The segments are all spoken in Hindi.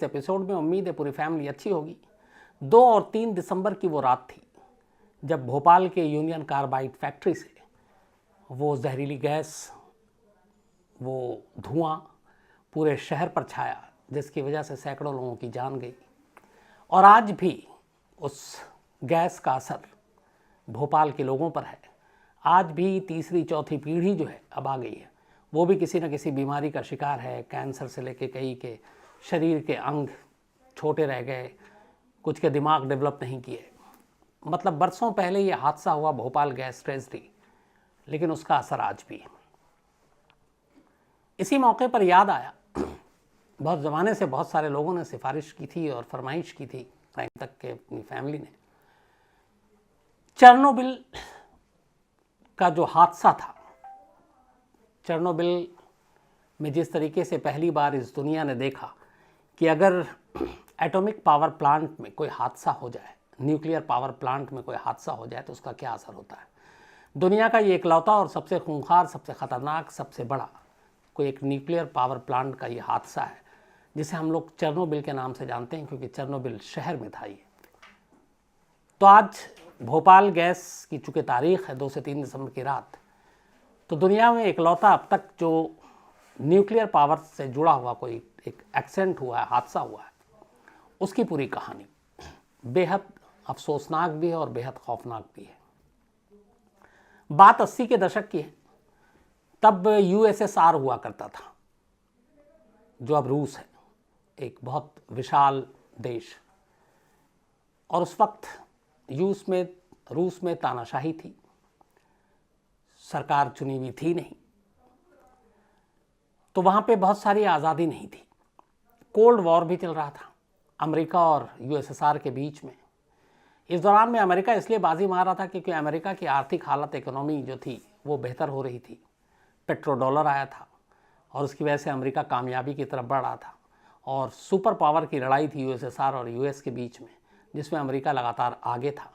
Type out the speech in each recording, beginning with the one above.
एपिसोड में उम्मीद है पूरी फैमिली अच्छी होगी। 2 और 3 दिसंबर की वो रात थी जब भोपाल के यूनियन कार्बाइड फैक्ट्री से वो जहरीली गैस, वो धुआं पूरे शहर पर छाया, जिसकी वजह से सैकड़ों लोगों की जान गई। और आज भी उस गैस का असर भोपाल के लोगों पर है। आज भी तीसरी चौथी पीढ़ी जो है अब आ गई है, वो भी किसी न किसी बीमारी का शिकार है। कैंसर से लेके कई के शरीर के अंग छोटे रह गए, कुछ के दिमाग डेवलप नहीं किए। मतलब बरसों पहले ये हादसा हुआ भोपाल गैस ट्रेजेडी, लेकिन उसका असर आज भी है। इसी मौके पर याद आया, बहुत ज़माने से बहुत सारे लोगों ने सिफारिश की थी और फरमाइश की थी टाइम तक के अपनी फैमिली ने। चेरनोबिल का जो हादसा था, चेरनोबिल में जिस तरीके से पहली बार इस दुनिया ने देखा कि अगर एटॉमिक पावर प्लांट में कोई हादसा हो जाए, न्यूक्लियर पावर प्लांट में कोई हादसा हो जाए तो उसका क्या असर होता है। दुनिया का ये इकलौता और सबसे खूंखार, सबसे ख़तरनाक, सबसे बड़ा कोई एक न्यूक्लियर पावर प्लांट का ये हादसा है, जिसे हम लोग चेरनोबिल के नाम से जानते हैं, क्योंकि चेरनोबिल शहर में था ये। तो आज भोपाल गैस की चूँकि तारीख़ है 2 से 3 दिसंबर की रात, तो दुनिया में इकलौता अब तक जो न्यूक्लियर पावर से जुड़ा हुआ कोई एक एक्सीडेंट हुआ है, हादसा हुआ है, उसकी पूरी कहानी बेहद अफसोसनाक भी है और बेहद खौफनाक भी है। बात 80 के दशक की है। तब यूएसएसआर हुआ करता था, जो अब रूस है, एक बहुत विशाल देश। और उस वक्त रूस में तानाशाही थी, सरकार चुनी हुई थी नहीं, तो वहाँ पे बहुत सारी आज़ादी नहीं थी। कोल्ड वॉर भी चल रहा था अमेरिका और यूएसएसआर के बीच में। इस दौरान में अमेरिका इसलिए बाजी मार रहा था क्योंकि अमेरिका की आर्थिक हालत, इकोनॉमी जो थी वो बेहतर हो रही थी। पेट्रो डॉलर आया था और उसकी वजह से अमेरिका कामयाबी की तरफ बढ़ रहा था। और सुपर पावर की लड़ाई थी यूएसएसआर और यूएस के बीच में, जिसमें अमेरिका लगातार आगे था।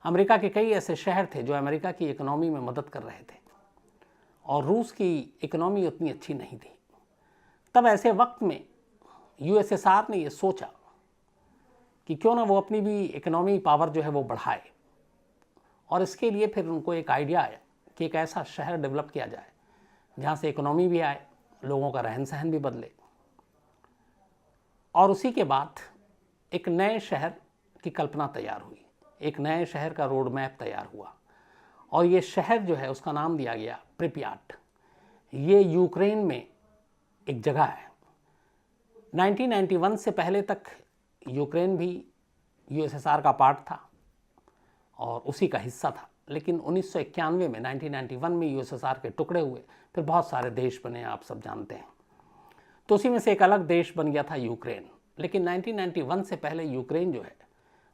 अमेरिका के कई ऐसे शहर थे जो अमेरिका की इकोनॉमी में मदद कर रहे थे और रूस की इकोनॉमी उतनी अच्छी नहीं थी। तब ऐसे वक्त में यूएसएसआर ने ये सोचा कि क्यों ना वो अपनी भी इकोनॉमी पावर जो है वो बढ़ाए। और इसके लिए फिर उनको एक आइडिया आया कि एक ऐसा शहर डेवलप किया जाए जहाँ से इकोनॉमी भी आए, लोगों का रहन सहन भी बदले। और उसी के बाद एक नए शहर की कल्पना तैयार हुई, एक नए शहर का रोड मैप तैयार हुआ। और ये शहर जो है उसका नाम दिया गया प्रिपियाट। ये यूक्रेन में एक जगह है। 1991 से पहले तक यूक्रेन भी यूएसएसआर का पार्ट था और उसी का हिस्सा था। लेकिन 1991 में 1991 में यूएसएसआर के टुकड़े हुए, फिर बहुत सारे देश बने, आप सब जानते हैं। तो उसी में से एक अलग देश बन गया था यूक्रेन। लेकिन 1991 से पहले यूक्रेन जो है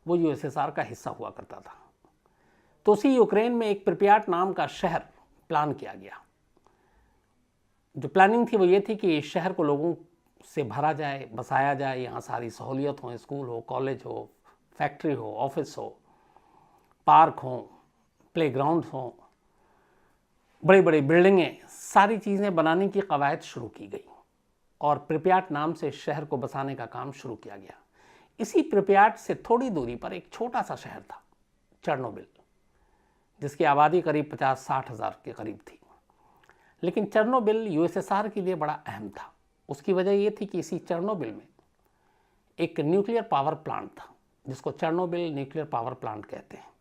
वो यूएसएसआर का हिस्सा हुआ करता था। तो उसी यूक्रेन में एक प्रिपियाट नाम का शहर प्लान किया गया। जो प्लानिंग थी वो ये थी कि इस शहर को लोगों से भरा जाए, बसाया जाए, यहाँ सारी सहूलियत हो, स्कूल हो, कॉलेज हो, फैक्ट्री हो, ऑफिस हो, पार्क हो, प्लेग्राउंड हो, बड़ी बड़ी बिल्डिंगें, सारी चीज़ें बनाने की कवायद शुरू की गई और प्रिपियाट नाम से शहर को बसाने का काम शुरू किया गया। इसी प्रिपियाट से थोड़ी दूरी पर एक छोटा सा शहर था, चेरनोबिल, जिसकी आबादी करीब 50-60 हज़ार के करीब थी। लेकिन चेरनोबिल यूएसएसआर के लिए बड़ा अहम था। उसकी वजह ये थी कि इसी चेरनोबिल में एक न्यूक्लियर पावर प्लांट था, जिसको चेरनोबिल न्यूक्लियर पावर प्लांट कहते हैं।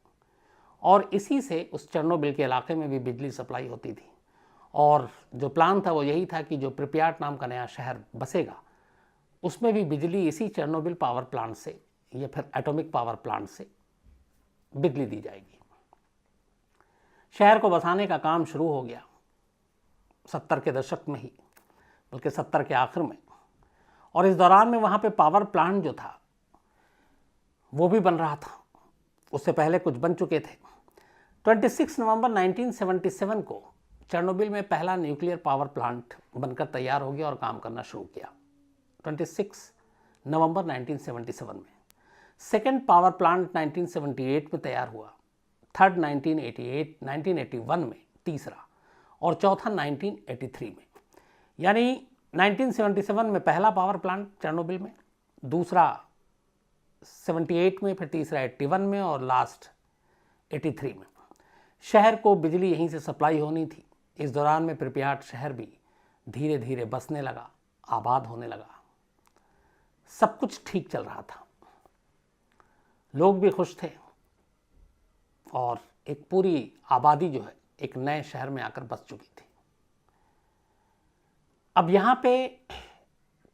और इसी से उस चेरनोबिल के इलाके में भी बिजली सप्लाई होती थी। और जो प्लान था वो यही था कि जो प्रिपियाट नाम का नया शहर बसेगा, उसमें भी बिजली इसी चेरनोबिल पावर प्लांट से या फिर एटॉमिक पावर प्लांट से बिजली दी जाएगी। शहर को बसाने का काम शुरू हो गया 70 के दशक में ही, बल्कि 70 के आखिर में। और इस दौरान में वहाँ पे पावर प्लांट जो था वो भी बन रहा था, उससे पहले कुछ बन चुके थे। 26 नवंबर 1977 को चेरनोबिल में पहला न्यूक्लियर पावर प्लांट बनकर तैयार हो गया और काम करना शुरू किया। 26 नवंबर 1977 में सेकेंड पावर प्लांट 1978 में तैयार हुआ, थर्ड 1981 में तीसरा, और चौथा 1983 में। यानी 1977 में पहला पावर प्लांट चेरनोबिल में, दूसरा 78 में, फिर तीसरा 81 में और लास्ट 83 में। शहर को बिजली यहीं से सप्लाई होनी थी। इस दौरान में प्रिपियाट शहर भी धीरे धीरे बसने लगा, आबाद होने लगा। सब कुछ ठीक चल रहा था, लोग भी खुश थे और एक पूरी आबादी जो है एक नए शहर में आकर बस चुकी थी। अब यहाँ पे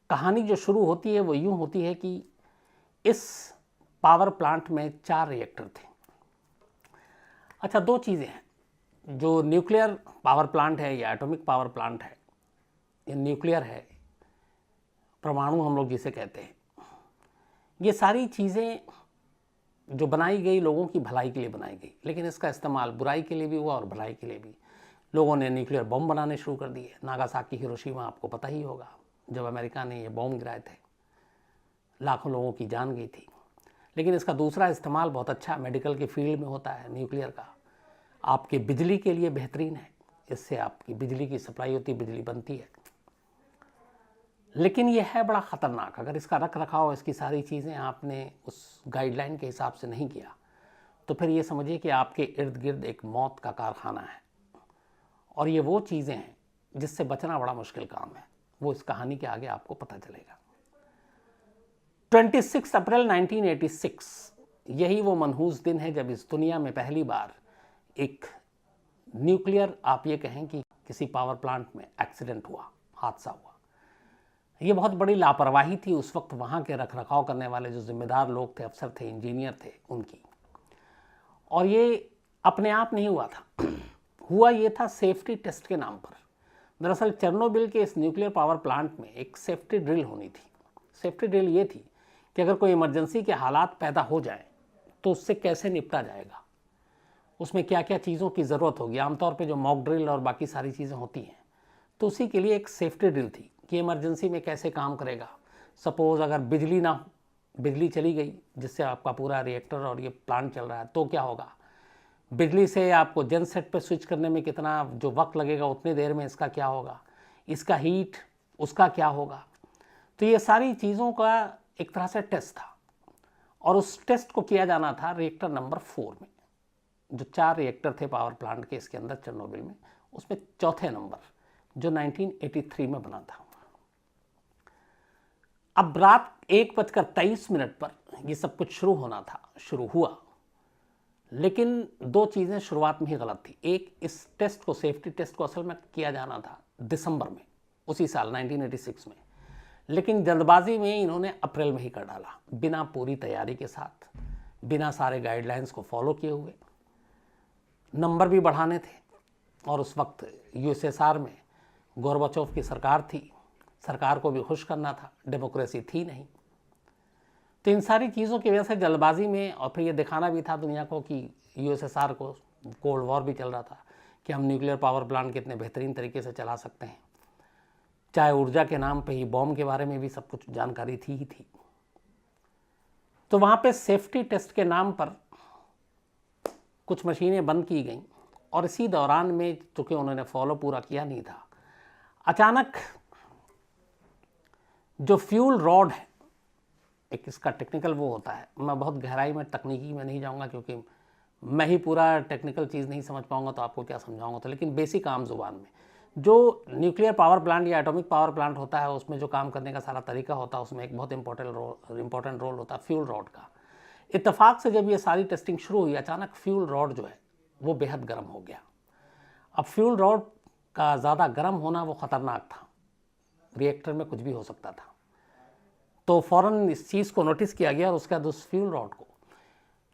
कहानी जो शुरू होती है वो यूँ होती है कि इस पावर प्लांट में 4 रिएक्टर थे। अच्छा, 2 चीज़ें हैं, जो न्यूक्लियर पावर प्लांट है या एटॉमिक पावर प्लांट है, ये न्यूक्लियर है, परमाणु हम लोग जिसे कहते हैं, ये सारी चीज़ें जो बनाई गई लोगों की भलाई के लिए बनाई गई, लेकिन इसका इस्तेमाल बुराई के लिए भी हुआ और भलाई के लिए भी। लोगों ने न्यूक्लियर बम बनाने शुरू कर दिए। नागासाकी, हिरोशिमा आपको पता ही होगा, जब अमेरिका ने ये बम गिराए थे, लाखों लोगों की जान गई थी। लेकिन इसका दूसरा इस्तेमाल बहुत अच्छा मेडिकल के फील्ड में होता है न्यूक्लियर का। आपके बिजली के लिए बेहतरीन है, इससे आपकी बिजली की सप्लाई होती है, बिजली बनती है। लेकिन यह है बड़ा ख़तरनाक। अगर इसका रख रखाव, इसकी सारी चीज़ें आपने उस गाइडलाइन के हिसाब से नहीं किया तो फिर ये समझिए कि आपके इर्द गिर्द एक मौत का कारखाना है। और ये वो चीज़ें हैं जिससे बचना बड़ा मुश्किल काम है। वो इस कहानी के आगे आपको पता चलेगा। 26 अप्रैल 1986 यही वो मनहूस दिन है जब इस दुनिया में पहली बार एक न्यूक्लियर, आप ये कहें कि किसी पावर प्लांट में एक्सीडेंट हुआ, हादसा हुआ। ये बहुत बड़ी लापरवाही थी उस वक्त वहाँ के रख रखाव करने वाले जो जिम्मेदार लोग थे, अफसर थे, इंजीनियर थे, उनकी। और ये अपने आप नहीं हुआ था, हुआ ये था सेफ्टी टेस्ट के नाम पर। दरअसल चेर्नोबिल के इस न्यूक्लियर पावर प्लांट में एक सेफ्टी ड्रिल होनी थी। सेफ्टी ड्रिल ये थी कि अगर कोई इमरजेंसी के हालात पैदा हो जाए तो उससे कैसे निपटा जाएगा, उसमें क्या क्या चीज़ों की ज़रूरत होगी। आमतौर पे जो मॉक ड्रिल और बाकी सारी चीज़ें होती हैं, तो उसी के लिए एक सेफ्टी ड्रिल थी कि इमरजेंसी में कैसे काम करेगा। सपोज़ अगर बिजली ना हो, बिजली चली गई जिससे आपका पूरा रिएक्टर और ये प्लांट चल रहा है, तो क्या होगा। बिजली से आपको जेन सेट पर स्विच करने में कितना जो वक्त लगेगा, उतनी देर में इसका क्या होगा, इसका हीट उसका क्या होगा। तो ये सारी चीज़ों का एक तरह से टेस्ट था और उस टेस्ट को किया जाना था रिएक्टर नंबर 4 में। जो 4 रिएक्टर थे पावर प्लांट के इसके अंदर चेर्नोबिल में, उसमें चौथे नंबर जो 1983 में बना था। अब रात 1:23 पर ये सब कुछ शुरू हुआ। लेकिन 2 चीज़ें शुरुआत में ही गलत थी। एक, इस टेस्ट को, सेफ्टी टेस्ट को असल में किया जाना था दिसंबर में, उसी साल 1986 में, लेकिन जल्दबाजी में इन्होंने अप्रैल में ही कर डाला, बिना पूरी तैयारी के साथ, बिना सारे गाइडलाइंस को फॉलो किए हुए। नंबर भी बढ़ाने थे और उस वक्त यूएसएसआर में गोर्बाचोव की सरकार थी, सरकार को भी खुश करना था, डेमोक्रेसी थी नहीं। तो इन सारी चीज़ों की वजह से जल्दबाजी में, और फिर ये दिखाना भी था दुनिया को कि यूएसएसआर को कोल्ड वॉर भी चल रहा था कि हम न्यूक्लियर पावर प्लांट कितने बेहतरीन तरीके से चला सकते हैं। चाहे ऊर्जा के नाम पे ही, बॉम्ब के बारे में भी सब कुछ जानकारी थी ही थी। तो वहाँ पे सेफ्टी टेस्ट के नाम पर कुछ मशीनें बंद की गईं और इसी दौरान में, चूँकि उन्होंने फॉलो पूरा किया नहीं था, अचानक जो फ्यूल रॉड है, एक इसका टेक्निकल वो होता है, मैं बहुत गहराई में तकनीकी में नहीं जाऊंगा क्योंकि मैं ही पूरा टेक्निकल चीज़ नहीं समझ पाऊंगा तो आपको क्या समझाऊंगा। तो लेकिन बेसिक आम जुबान में, जो न्यूक्लियर पावर प्लांट या एटॉमिक पावर प्लांट होता है, उसमें जो काम करने का सारा तरीका होता है, उसमें एक बहुत इंपॉर्टेंट रोल होता है फ्यूल रॉड का। इत्तेफाक से जब ये सारी टेस्टिंग शुरू हुई, अचानक फ्यूल रॉड जो है वो बेहद गर्म हो गया। अब फ्यूल रॉड का ज़्यादा गर्म होना वो ख़तरनाक था, रिएक्टर में कुछ भी हो सकता था। तो फ़ौरन इस चीज़ को नोटिस किया गया और उसके बाद उस फ्यूल रॉड को,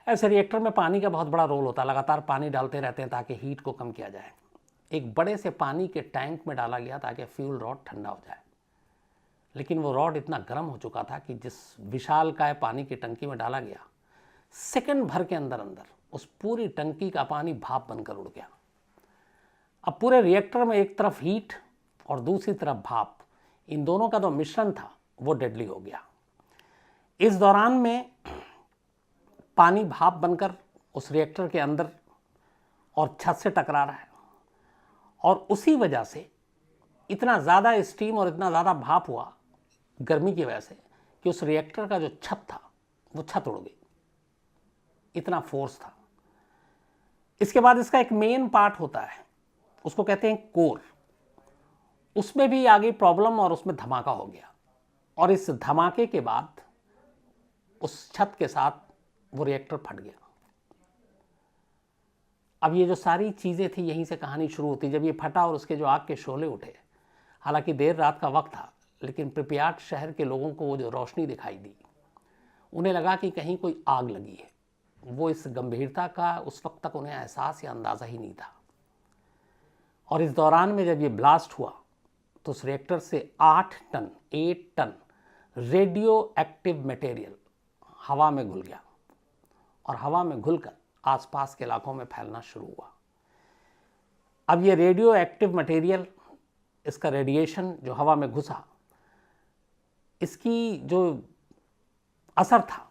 ऐसे रिएक्टर में पानी का बहुत बड़ा रोल होता है, लगातार पानी डालते रहते हैं ताकि हीट को कम किया जाए। एक बड़े से पानी के टैंक में डाला गया ताकि फ्यूल रॉड ठंडा हो जाए। लेकिन वो रॉड इतना गर्म हो चुका था कि जिस विशालकाय पानी की टंकी में डाला गया, सेकंड भर के अंदर अंदर उस पूरी टंकी का पानी भाप बनकर उड़ गया। अब पूरे रिएक्टर में एक तरफ हीट और दूसरी तरफ भाप, इन दोनों का जो मिश्रण था वो डेडली हो गया। इस दौरान में पानी भाप बनकर उस रिएक्टर के अंदर और छत से टकरा रहा है और उसी वजह से इतना ज़्यादा स्टीम और इतना ज़्यादा भाप हुआ गर्मी की वजह से कि उस रिएक्टर का जो छत था वो छत उड़ गई, इतना फोर्स था। इसके बाद इसका एक मेन पार्ट होता है, उसको कहते हैं कोर, उसमें भी आ गई प्रॉब्लम और उसमें धमाका हो गया, और इस धमाके के बाद उस छत के साथ वो रिएक्टर फट गया। अब ये जो सारी चीज़ें थी यहीं से कहानी शुरू होती। जब ये फटा और उसके जो आग के शोले उठे, हालांकि देर रात का वक्त था, लेकिन प्रिपियाट शहर के लोगों को वो जो रोशनी दिखाई दी, उन्हें लगा कि कहीं कोई आग लगी है। वो इस गंभीरता का उस वक्त तक उन्हें एहसास या अंदाज़ा ही नहीं था। और इस दौरान में जब ये ब्लास्ट हुआ तो उस रिएक्टर से 8 टन रेडियो एक्टिव मटेरियल हवा में घुल गया, और हवा में घुलकर आसपास के इलाकों में फैलना शुरू हुआ। अब ये रेडियो एक्टिव मटेरियल, इसका रेडिएशन जो हवा में घुसा, इसकी जो असर था,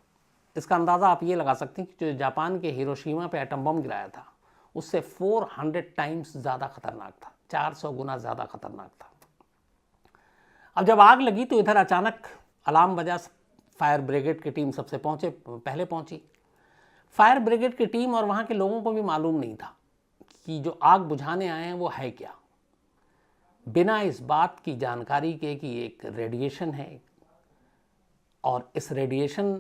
इसका अंदाज़ा आप ये लगा सकते हैं कि जो जापान के हिरोशिमा पे एटम बम गिराया था उससे 400 टाइम्स ज़्यादा खतरनाक था, 400 गुना ज़्यादा खतरनाक था। अब जब आग लगी तो इधर अचानक अलार्म बजा, फायर ब्रिगेड की टीम सबसे पहले पहुंची। फायर ब्रिगेड की टीम और वहाँ के लोगों को भी मालूम नहीं था कि जो आग बुझाने आए हैं वो है क्या, बिना इस बात की जानकारी के कि एक रेडिएशन है, और इस रेडिएशन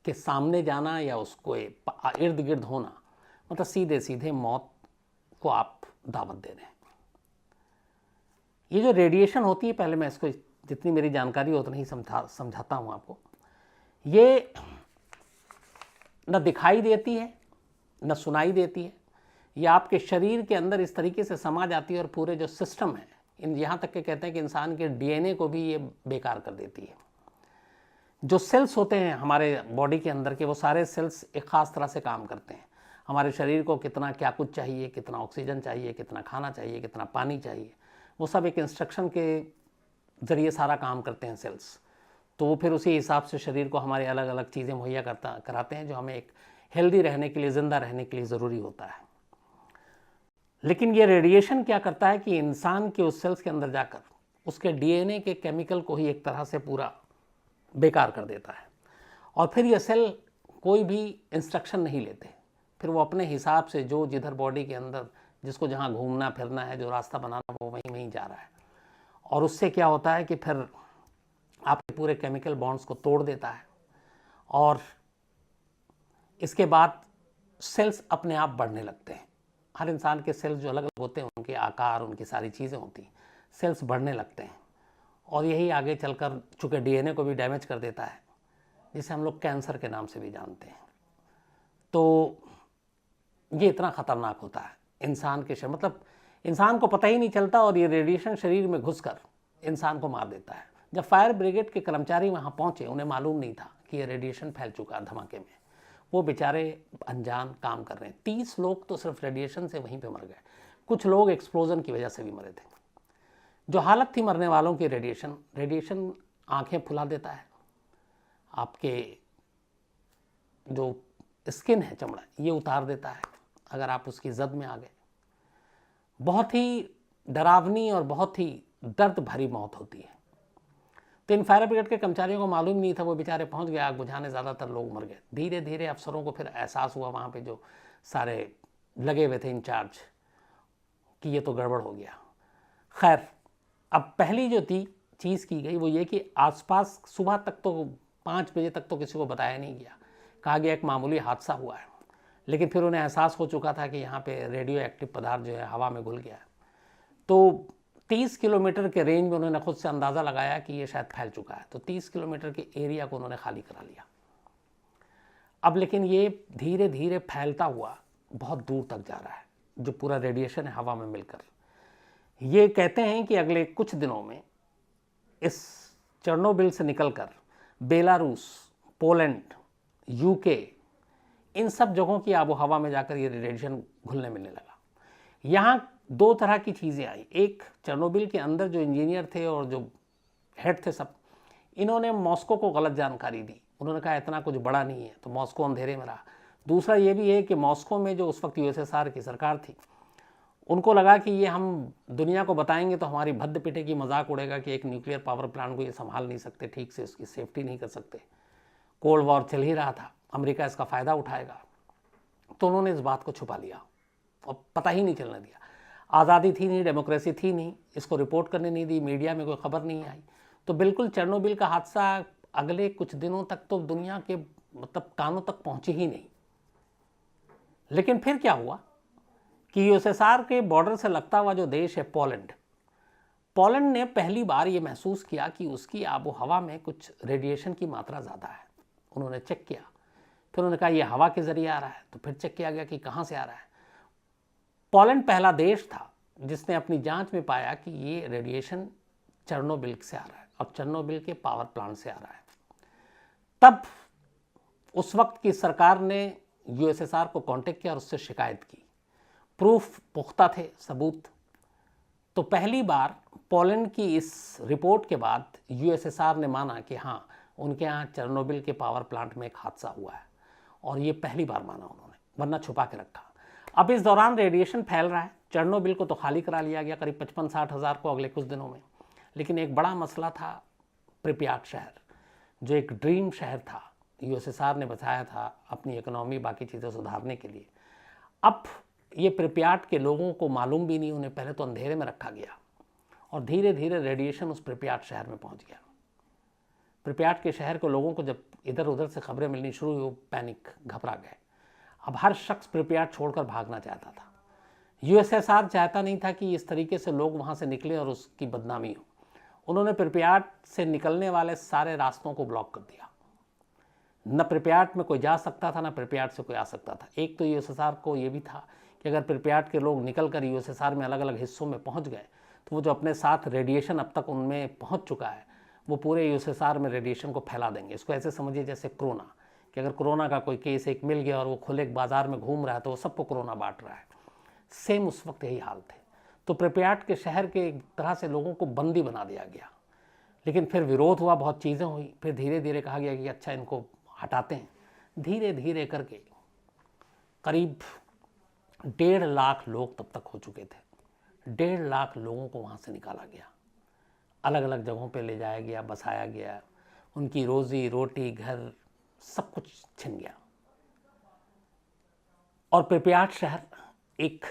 के सामने जाना या उसको इर्द गिर्द होना, मतलब सीधे सीधे मौत को आप दावत दे रहे हैं। ये जो रेडिएशन होती है, पहले मैं इसको जितनी मेरी जानकारी हो उतना ही समझाता हूँ आपको। ये न दिखाई देती है न सुनाई देती है, ये आपके शरीर के अंदर इस तरीके से समा जाती है और पूरे जो सिस्टम है, यहाँ तक के कहते हैं कि इंसान के डीएनए को भी ये बेकार कर देती है। जो सेल्स होते हैं हमारे बॉडी के अंदर के, वो सारे सेल्स एक ख़ास तरह से काम करते हैं। हमारे शरीर को कितना क्या कुछ चाहिए, कितना ऑक्सीजन चाहिए, कितना खाना चाहिए, कितना पानी चाहिए, वो सब एक इंस्ट्रक्शन के ज़रिए सारा काम करते हैं सेल्स। तो वो फिर उसी हिसाब से शरीर को हमारे अलग अलग चीज़ें मुहैया कराते हैं जो हमें एक हेल्दी रहने के लिए, ज़िंदा रहने के लिए ज़रूरी होता है। लेकिन ये रेडिएशन क्या करता है कि इंसान के उस सेल्स के अंदर जाकर उसके डीएनए के केमिकल को ही एक तरह से पूरा बेकार कर देता है, और फिर ये सेल कोई भी इंस्ट्रक्शन नहीं लेते, फिर वो अपने हिसाब से जो जिधर बॉडी के अंदर जिसको जहाँ घूमना फिरना है, जो रास्ता बनाना, वो वहीं जा रहा है। और उससे क्या होता है कि फिर आपके पूरे केमिकल बॉन्ड्स को तोड़ देता है, और इसके बाद सेल्स अपने आप बढ़ने लगते हैं। हर इंसान के सेल्स जो अलग अलग होते हैं, उनके आकार, उनकी सारी चीज़ें होती हैं, सेल्स बढ़ने लगते हैं, और यही आगे चलकर चूँकि डीएनए को भी डैमेज कर देता है, जिसे हम लोग कैंसर के नाम से भी जानते हैं। तो ये इतना ख़तरनाक होता है इंसान के शरीर, मतलब इंसान को पता ही नहीं चलता, और ये रेडिएशन शरीर में घुसकर इंसान को मार देता है। जब फायर ब्रिगेड के कर्मचारी वहाँ पहुँचे, उन्हें मालूम नहीं था कि ये रेडिएशन फैल चुका है धमाके में। वो बेचारे अनजान काम कर रहे हैं। 30 लोग तो सिर्फ रेडिएशन से वहीं पे मर गए, कुछ लोग एक्सप्लोजन की वजह से भी मरे थे। जो हालत थी मरने वालों की, रेडिएशन आंखें फुला देता है, आपके जो स्किन है, चमड़ा, ये उतार देता है अगर आप उसकी जद में आ गए। बहुत ही डरावनी और बहुत ही दर्द भरी मौत होती है। तो इन फायर ब्रिगेड के कर्मचारियों को मालूम नहीं था, वो बेचारे पहुंच गए आग बुझाने, ज़्यादातर लोग मर गए। धीरे धीरे अफसरों को फिर एहसास हुआ, वहाँ पे जो सारे लगे हुए थे इंचार्ज, कि ये तो गड़बड़ हो गया। खैर, अब पहली जो चीज़ की गई वो ये कि आसपास सुबह तक तो 5 बजे तक तो किसी को बताया नहीं गया, कहा गया एक मामूली हादसा हुआ है। लेकिन फिर उन्हें एहसास हो चुका था कि यहाँ पे रेडियो एक्टिव पदार्थ जो है हवा में घुल गया है। तो 30 किलोमीटर के रेंज में उन्होंने खुद से अंदाज़ा लगाया कि ये शायद फैल चुका है, तो 30 किलोमीटर के एरिया को उन्होंने खाली करा लिया। अब लेकिन ये धीरे धीरे फैलता हुआ बहुत दूर तक जा रहा है, जो पूरा रेडिएशन है हवा में मिलकर। ये कहते हैं कि अगले कुछ दिनों में इस चेरनोबिल से निकलकर बेलारूस, पोलैंड, यूके, इन सब जगहों की आबो हवा में जाकर ये रेडिएशन घुलने मिलने लगा। यहाँ 2 तरह की चीज़ें आई। एक, चेरनोबिल के अंदर जो इंजीनियर थे और जो हेड थे सब, इन्होंने मॉस्को को गलत जानकारी दी। उन्होंने कहा इतना कुछ बड़ा नहीं है, तो मॉस्को अंधेरे में रहा। दूसरा ये भी है कि मॉस्को में जो उस वक्त यूएसएसआर की सरकार थी, उनको लगा कि ये हम दुनिया को बताएंगे तो हमारी भद्द पिटे की मजाक उड़ेगा कि एक न्यूक्लियर पावर प्लांट को ये संभाल नहीं सकते ठीक से, उसकी सेफ्टी नहीं कर सकते, कोल्ड वॉर चल ही रहा था, अमेरिका इसका फ़ायदा उठाएगा। तो उन्होंने इस बात को छुपा लिया और पता ही नहीं चलने दिया। आज़ादी थी नहीं, डेमोक्रेसी थी नहीं, इसको रिपोर्ट करने नहीं दी, मीडिया में कोई खबर नहीं आई। तो बिल्कुल चेरनोबिल का हादसा अगले कुछ दिनों तक तो दुनिया के मतलब कानों तक पहुंची ही नहीं। लेकिन फिर क्या हुआ कि यूएसएसआर के बॉर्डर से लगता हुआ जो देश है पोलैंड, पोलैंड ने पहली बार ये महसूस किया कि उसकी आबो हवा में कुछ रेडिएशन की मात्रा ज़्यादा है। उन्होंने चेक किया, फिर उन्होंने कहा ये हवा के ज़रिए आ रहा है, तो फिर चेक किया गया कि कहाँ से आ रहा है। पोलैंड पहला देश था जिसने अपनी जांच में पाया कि ये रेडिएशन चेरनोबिल से आ रहा है और चेरनोबिल के पावर प्लांट से आ रहा है। तब उस वक्त की सरकार ने यूएसएसआर को कांटेक्ट किया और उससे शिकायत की। प्रूफ पुख्ता थे, सबूत। तो पहली बार पोलैंड की इस रिपोर्ट के बाद यूएसएसआर ने माना कि हाँ, उनके यहाँ चेरनोबिल के पावर प्लांट में एक हादसा हुआ है, और ये पहली बार माना उन्होंने, वरना छुपा के रखा। अब इस दौरान रेडिएशन फैल रहा है। चेरनोबिल को तो खाली करा लिया गया, करीब 55-60 हज़ार को अगले कुछ दिनों में। लेकिन एक बड़ा मसला था प्रिप्याट शहर, जो एक ड्रीम शहर था, यूएसएसआर ने बचाया था अपनी इकोनॉमी बाकी चीज़ें सुधारने के लिए। अब ये प्रिप्याट के लोगों को मालूम भी नहीं, उन्हें पहले तो अंधेरे में रखा गया और धीरे धीरे रेडिएशन उस प्रिप्याट शहर में पहुंच गया। प्रिप्याट के शहर के लोगों को जब इधर उधर से खबरें मिलनी शुरू हुई, वो पैनिक, घबरा गए। अब हर शख्स प्रिप्याट छोड़कर भागना चाहता था। यूएसएसआर चाहता नहीं था कि इस तरीके से लोग वहाँ से निकले और उसकी बदनामी हो। उन्होंने प्रिप्याट से निकलने वाले सारे रास्तों को ब्लॉक कर दिया। न प्रिप्याट में कोई जा सकता था, न प्रिप्याट से कोई आ सकता था। एक तो यूएसएसआर को ये भी था कि अगर प्रिप्याट के लोग निकल कर यूएसएसआर में अलग अलग हिस्सों में पहुँच गए तो वो जो अपने साथ रेडिएशन अब तक उनमें पहुँच चुका है, वो पूरे यूएसएसआर में रेडिएशन को फैला देंगे। इसको ऐसे समझिए जैसे कोरोना, कि अगर कोरोना का कोई केस एक मिल गया और वो खुले बाजार में घूम रहा है तो वो सबको कोरोना बांट रहा है। सेम उस वक्त यही हाल थे। तो प्रिप्याट के शहर के एक तरह से लोगों को बंदी बना दिया गया। लेकिन फिर विरोध हुआ, बहुत चीज़ें हुई, फिर धीरे धीरे कहा गया कि अच्छा इनको हटाते हैं। धीरे धीरे करके करीब 1.5 लाख लोग तब तक हो चुके थे। 1.5 लाख लोगों को वहाँ से निकाला गया, अलग अलग जगहों पे ले जाया गया, बसाया गया। उनकी रोज़ी रोटी, घर, सब कुछ छिन गया और प्रिप्याट शहर एक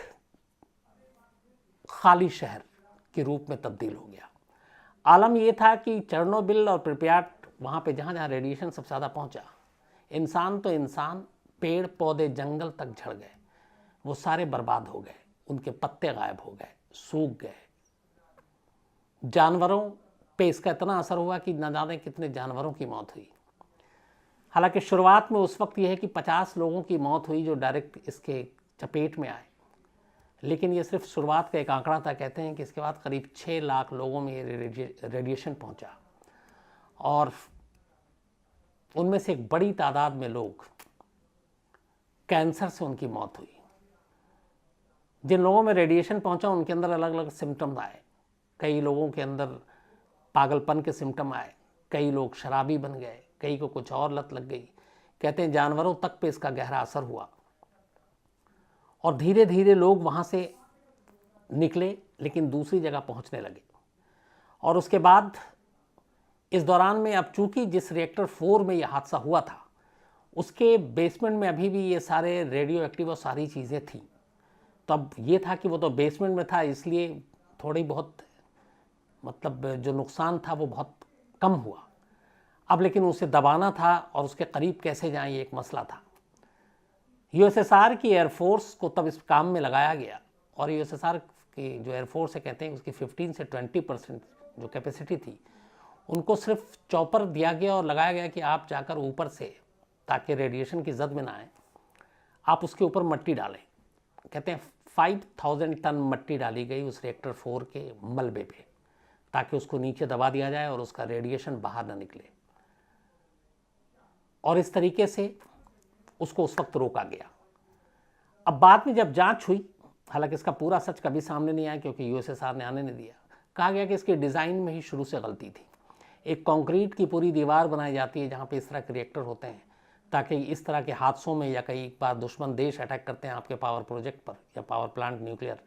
खाली शहर के रूप में तब्दील हो गया। आलम यह था कि चेरनोबिल और प्रिप्याट, वहाँ पे जहाँ जहाँ रेडिएशन सबसे ज़्यादा पहुँचा, इंसान तो इंसान, पेड़ पौधे जंगल तक झड़ गए, वो सारे बर्बाद हो गए, उनके पत्ते गायब हो गए, सूख गए। जानवरों पे इसका इतना असर हुआ कि न जाने कितने जानवरों की मौत हुई। हालांकि शुरुआत में उस वक्त यह है कि 50 लोगों की मौत हुई जो डायरेक्ट इसके चपेट में आए, लेकिन ये सिर्फ शुरुआत का एक आंकड़ा था। कहते हैं कि इसके बाद करीब 6 लाख लोगों में ये रेडिएशन पहुंचा और उनमें से एक बड़ी तादाद में लोग कैंसर से उनकी मौत हुई। जिन लोगों में रेडिएशन पहुंचा उनके अंदर अलग अलग सिम्टम्स आए। कई लोगों के अंदर पागलपन के सिम्टम आए, कई लोग शराबी बन गए, कई को कुछ और लत लग गई। कहते हैं जानवरों तक पे इसका गहरा असर हुआ और धीरे धीरे लोग वहाँ से निकले, लेकिन दूसरी जगह पहुँचने लगे। और उसके बाद इस दौरान में अब चूंकि जिस रिएक्टर 4 में यह हादसा हुआ था उसके बेसमेंट में अभी भी ये सारे रेडियो एक्टिव और सारी चीज़ें थीं। तब ये था कि वो तो बेसमेंट में था, इसलिए थोड़ी बहुत मतलब जो नुकसान था वो बहुत कम हुआ। अब लेकिन उसे दबाना था और उसके करीब कैसे जाएं, ये एक मसला था। यूएसएसआर की एयरफोर्स को तब इस काम में लगाया गया और यूएसएसआर की जो एयरफोर्स है, कहते हैं उसकी 15 से 20% जो कैपेसिटी थी, उनको सिर्फ चॉपर दिया गया और लगाया गया कि आप जाकर ऊपर से, ताकि रेडिएशन की जद में ना आए, आप उसके ऊपर मट्टी डालें। कहते हैं 5000 टन मट्टी डाली गई उस रिएक्टर 4 के मलबे पे, ताकि उसको नीचे दबा दिया जाए और उसका रेडिएशन बाहर ना निकले। और इस तरीके से उसको उस वक्त रोका गया। अब बाद में जब जांच हुई, हालांकि इसका पूरा सच कभी सामने नहीं आया क्योंकि यूएसएसआर ने आने नहीं दिया, कहा गया कि इसके डिज़ाइन में ही शुरू से गलती थी। एक कंक्रीट की पूरी दीवार बनाई जाती है जहाँ पे इस तरह के रिएक्टर होते हैं, ताकि इस तरह के हादसों में या कई बार दुश्मन देश अटैक करते हैं आपके पावर प्रोजेक्ट पर या पावर प्लांट न्यूक्लियर,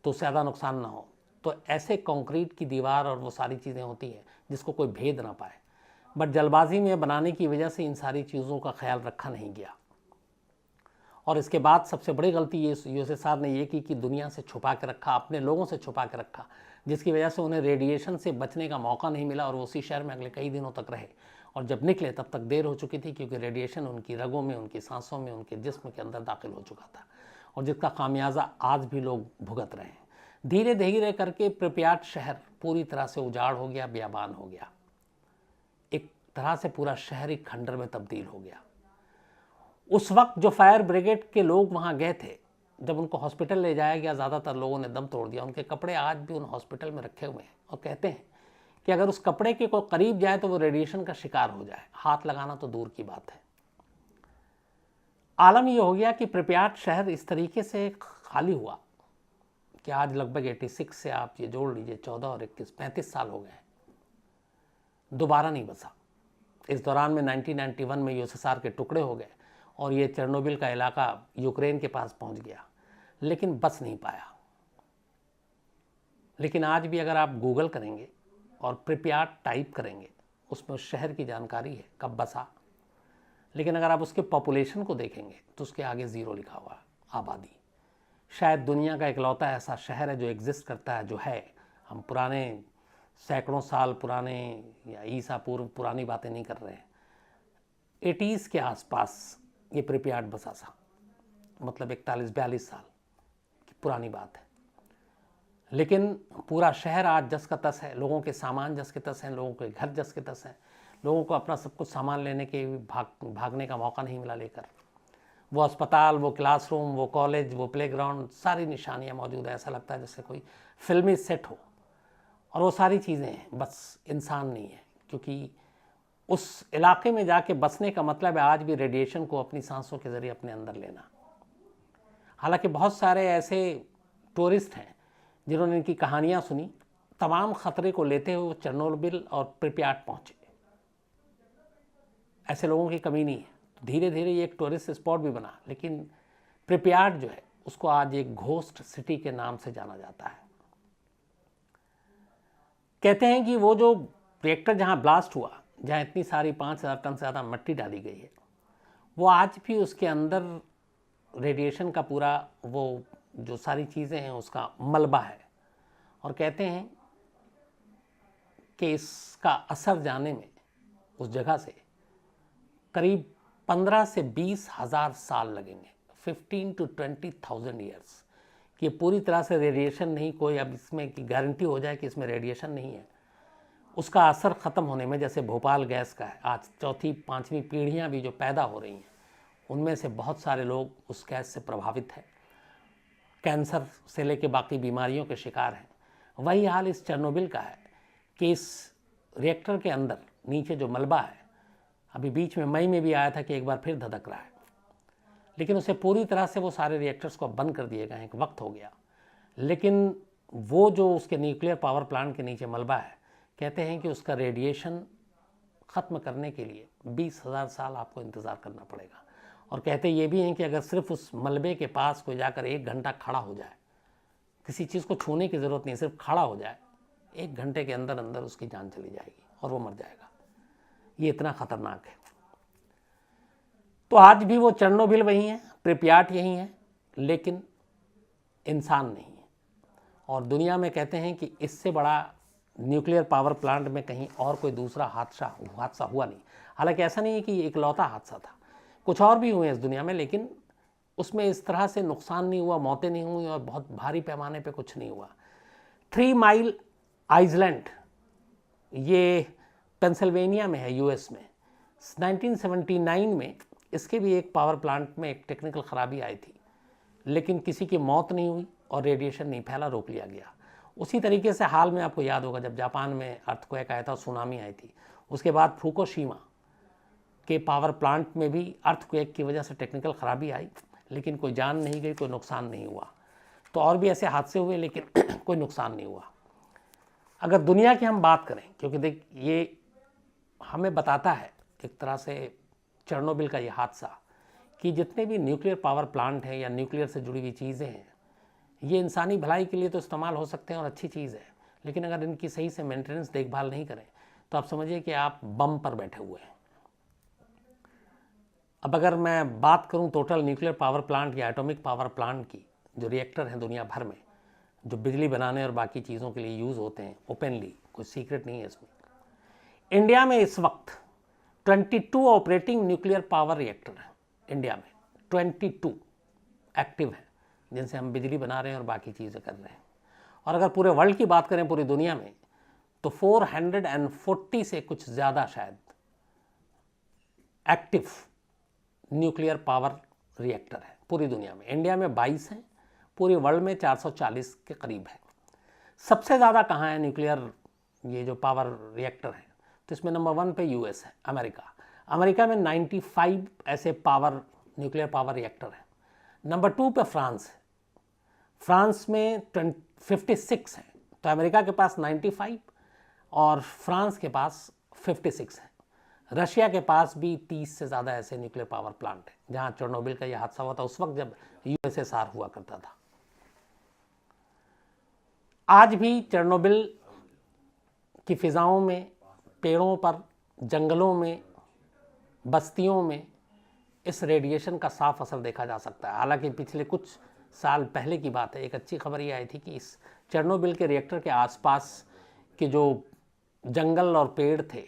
तो ज़्यादा नुकसान ना हो। तो ऐसे कंक्रीट की दीवार और वो सारी चीज़ें होती हैं जिसको कोई भेद ना पाए, बट जल्दबाजी में बनाने की वजह से इन सारी चीज़ों का ख्याल रखा नहीं गया। और इसके बाद सबसे बड़ी गलती ये यूएसएसआर ने ये की कि दुनिया से छुपा के रखा, अपने लोगों से छुपा के रखा, जिसकी वजह से उन्हें रेडिएशन से बचने का मौका नहीं मिला और वो उसी शहर में अगले कई दिनों तक रहे। और जब निकले तब तक देर हो चुकी थी, क्योंकि रेडिएशन उनकी रगों में, उनकी सांसों में, उनके जिस्म के अंदर दाखिल हो चुका था, और जिसका खामियाजा आज भी लोग भुगत रहे हैं। धीरे धीरे करके प्रिप्याट शहर पूरी तरह से उजाड़ हो गया, बियाबान हो गया, एक तरह से पूरा शहर एक खंडर में तब्दील हो गया। उस वक्त जो फायर ब्रिगेड के लोग वहाँ गए थे, जब उनको हॉस्पिटल ले जाया गया, ज़्यादातर लोगों ने दम तोड़ दिया। उनके कपड़े आज भी उन हॉस्पिटल में रखे हुए हैं और कहते हैं कि अगर उस कपड़े के कोई करीब जाए तो वो रेडिएशन का शिकार हो जाए, हाथ लगाना तो दूर की बात है। आलम ये हो गया कि प्रिप्याट शहर इस तरीके से खाली हुआ कि आज लगभग 86 से आप ये जोड़ लीजिए, 14 और 21, 35 साल हो गए, दोबारा नहीं बसा। इस दौरान में 1991 में यूएसएसआर के टुकड़े हो गए और ये चेरनोबिल का इलाका यूक्रेन के पास पहुंच गया, लेकिन बच नहीं पाया। लेकिन आज भी अगर आप गूगल करेंगे और प्रिप्याट टाइप करेंगे, उसमें उस शहर की जानकारी है कब बसा, लेकिन अगर आप उसके पॉपुलेशन को देखेंगे तो उसके आगे ज़ीरो लिखा हुआ आबादी। शायद दुनिया का इकलौता ऐसा शहर है जो एग्जिस्ट करता है, जो है। हम पुराने सैकड़ों साल पुराने या ईसा पूर्व पुरानी बातें नहीं कर रहे हैं। 80s के आसपास ये प्रिप्याट बसा था, मतलब 41-42 साल की पुरानी बात है। लेकिन पूरा शहर आज जस का तस है, लोगों के सामान जस के तस हैं, लोगों के घर जस के तस हैं, लोगों को अपना सब कुछ सामान लेने के भागने का मौका नहीं मिला लेकर। वो अस्पताल, वो क्लासरूम, वो कॉलेज, वो प्लेग्राउंड, सारी निशानियाँ मौजूद है। ऐसा लगता है जैसे कोई फिल्मी सेट हो, और वो सारी चीज़ें हैं, बस इंसान नहीं है। क्योंकि उस इलाके में जाके बसने का मतलब है आज भी रेडिएशन को अपनी सांसों के ज़रिए अपने अंदर लेना। हालांकि बहुत सारे ऐसे टूरिस्ट हैं जिन्होंने इनकी कहानियाँ सुनी, तमाम ख़तरे को लेते हुए चेरनोबिल और प्रिप्याट पहुँचे। ऐसे लोगों की कमी नहीं है। धीरे धीरे ये एक टूरिस्ट स्पॉट भी बना, लेकिन प्रिप्याट जो है उसको आज एक घोस्ट सिटी के नाम से जाना जाता है। कहते हैं कि वो जो रिएक्टर जहाँ ब्लास्ट हुआ, जहाँ इतनी सारी 5000 टन से ज़्यादा मिट्टी डाली गई है, वो आज भी उसके अंदर रेडिएशन का पूरा वो जो सारी चीज़ें हैं उसका मलबा है। और कहते हैं कि इसका असर जाने में उस जगह से करीब 15 से 20 हज़ार साल लगेंगे, 15 to 20,000 ईयर्स, कि पूरी तरह से रेडिएशन नहीं, कोई अब इसमें की गारंटी हो जाए कि इसमें रेडिएशन नहीं है, उसका असर ख़त्म होने में, जैसे भोपाल गैस का है, आज 4th-5वीं पीढ़ियाँ भी जो पैदा हो रही हैं, उनमें से बहुत सारे लोग उस गैस से प्रभावित हैं, कैंसर से लेकर बाकी बीमारियों के शिकार हैं। वही हाल इस चेरनोबिल का है कि इस रिएक्टर के अंदर नीचे जो मलबा है, अभी बीच में मई में भी आया था कि एक बार फिर धधक रहा है, लेकिन उसे पूरी तरह से वो सारे रिएक्टर्स को बंद कर दिए गए, एक वक्त हो गया। लेकिन वो जो उसके न्यूक्लियर पावर प्लांट के नीचे मलबा है, कहते हैं कि उसका रेडिएशन ख़त्म करने के लिए 20,000 साल आपको इंतज़ार करना पड़ेगा। और कहते ये भी हैं कि अगर सिर्फ उस मलबे के पास कोई जाकर 1 घंटा खड़ा हो जाए, किसी चीज़ को छूने की ज़रूरत नहीं, सिर्फ खड़ा हो जाए, 1 घंटे के अंदर अंदर उसकी जान चली जाएगी और वो मर जाएगा। ये इतना ख़तरनाक है। तो आज भी वो चेरनोबिल वही है, प्रिप्याट यही है, लेकिन इंसान नहीं है। और दुनिया में कहते हैं कि इससे बड़ा न्यूक्लियर पावर प्लांट में कहीं और कोई दूसरा हादसा हुआ नहीं। हालांकि ऐसा नहीं है कि ये इकलौता हादसा था, कुछ और भी हुए इस दुनिया में, लेकिन उसमें इस तरह से नुकसान नहीं हुआ, मौतें नहीं हुई और बहुत भारी पैमाने पे कुछ नहीं हुआ। 3 माइल आइसलैंड, ये पेंसिल्वेनिया में है, यूएस में। 1979 में इसके भी एक पावर प्लांट में एक टेक्निकल ख़राबी आई थी, लेकिन किसी की मौत नहीं हुई और रेडिएशन नहीं फैला, रोक लिया गया। उसी तरीके से हाल में आपको याद होगा जब जापान में अर्थक्वेक आया था, सुनामी आई थी, उसके बाद फुकुशिमा के पावर प्लांट में भी अर्थक्वेक की वजह से टेक्निकल ख़राबी आई, लेकिन कोई जान नहीं गई, कोई नुकसान नहीं हुआ। तो और भी ऐसे हादसे हुए, लेकिन कोई नुकसान नहीं हुआ। अगर दुनिया की हम बात करें, क्योंकि देख ये हमें बताता है एक तरह से चेरनोबिल का ये हादसा, कि जितने भी न्यूक्लियर पावर प्लांट हैं या न्यूक्लियर से जुड़ी हुई चीज़ें हैं, ये इंसानी भलाई के लिए तो इस्तेमाल हो सकते हैं और अच्छी चीज़ है, लेकिन अगर इनकी सही से मेंटेनेंस देखभाल नहीं करें तो आप समझिए कि आप बम पर बैठे हुए हैं। अब अगर मैं बात करूं टोटल न्यूक्लियर पावर प्लांट या एटॉमिक पावर प्लांट की, जो रिएक्टर हैं दुनिया भर में, जो बिजली बनाने और बाकी चीज़ों के लिए यूज़ होते हैं ओपनली, कोई सीक्रेट नहीं है इसमें। इंडिया में इस वक्त 22 ऑपरेटिंग न्यूक्लियर पावर रिएक्टर हैं। इंडिया में 22 एक्टिव हैं जिनसे हम बिजली बना रहे हैं और बाकी चीज़ें कर रहे हैं। और अगर पूरे वर्ल्ड की बात करें, पूरी दुनिया में, तो 440 से कुछ ज़्यादा शायद एक्टिव न्यूक्लियर पावर रिएक्टर है पूरी दुनिया में। इंडिया में 22 हैं, पूरी वर्ल्ड में 440 के करीब है। सबसे ज़्यादा कहाँ है न्यूक्लियर ये जो पावर रिएक्टर है, तो इसमें नंबर 1 पे यूएस है, अमेरिका। अमेरिका में 95 ऐसे न्यूक्लियर पावर रिएक्टर हैं। नंबर 2 पे फ्रांस है, फ्रांस में 56 है। तो अमेरिका के पास 95 और फ्रांस के पास 56 है। रशिया के पास भी 30 से ज़्यादा ऐसे न्यूक्लियर पावर प्लांट हैं। जहाँ चेरनोबिल का यह हादसा हुआ था उस वक्त जब यूएसएसआर हुआ करता था। आज भी चेरनोबिल की फिजाओं में, पेड़ों पर, जंगलों में, बस्तियों में इस रेडिएशन का साफ असर देखा जा सकता है। हालांकि पिछले कुछ साल पहले की बात है, एक अच्छी खबर ये आई थी कि इस चेरनोबिल के रिएक्टर के आसपास के जो जंगल और पेड़ थे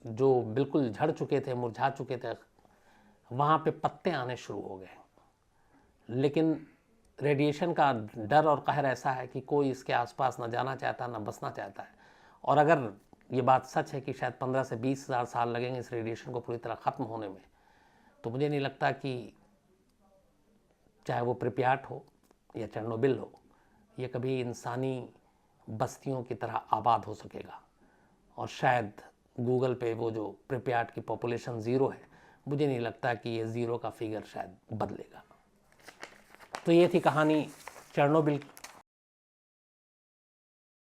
जो बिल्कुल झड़ चुके थे, मुरझा चुके थे, वहाँ पे पत्ते आने शुरू हो गए। लेकिन रेडिएशन का डर और कहर ऐसा है कि कोई इसके आसपास ना जाना चाहता, ना बसना चाहता है। और अगर ये बात सच है कि शायद 15 से 20 हज़ार साल लगेंगे इस रेडिएशन को पूरी तरह ख़त्म होने में, तो मुझे नहीं लगता कि चाहे वो प्रिप्याट हो या चेरनोबिल हो, ये कभी इंसानी बस्तियों की तरह आबाद हो सकेगा। और शायद गूगल पे वो जो प्रिप्याट की पॉपुलेशन 0 है, मुझे नहीं लगता कि ये 0 का फिगर शायद बदलेगा। तो ये थी कहानी चेरनोबिल